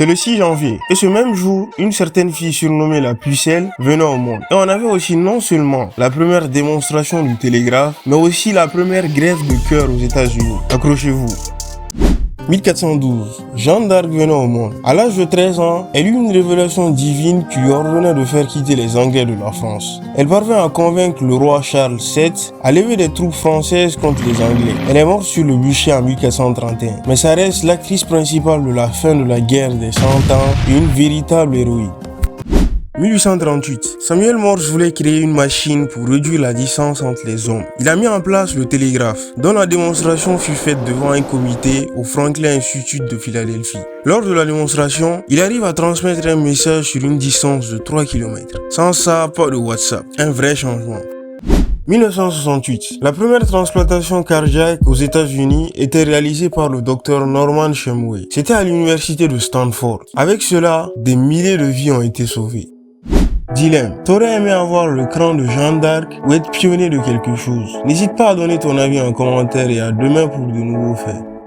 C'est le 6 janvier. Et ce même jour, une certaine fille surnommée la Pucelle venait au monde. Et on avait aussi non seulement la première démonstration du télégraphe, mais aussi la première grève de cœur aux États-Unis. Accrochez-vous. 1412, Jeanne d'Arc venait au monde. À l'âge de 13 ans, elle eut une révélation divine qui lui ordonnait de faire quitter les Anglais de la France. Elle parvint à convaincre le roi Charles VII à lever des troupes françaises contre les Anglais. Elle est morte sur le bûcher en 1431, mais ça reste l'actrice principale de la fin de la guerre des 100 ans et une véritable héroïne. 1838, Samuel Morse voulait créer une machine pour réduire la distance entre les hommes. Il a mis en place le télégraphe, dont la démonstration fut faite devant un comité au Franklin Institute de Philadelphie. Lors de la démonstration, il arrive à transmettre un message sur une distance de 3 km. Sans ça, pas de WhatsApp. Un vrai changement. 1968, la première transplantation cardiaque aux États-Unis était réalisée par le docteur Norman Shumway. C'était à l'université de Stanford. Avec cela, des milliers de vies ont été sauvées. Dilemme, t'aurais aimé avoir le cran de Jeanne d'Arc ou être pionnier de quelque chose? N'hésite pas à donner ton avis en commentaire et à demain pour de nouveaux faits.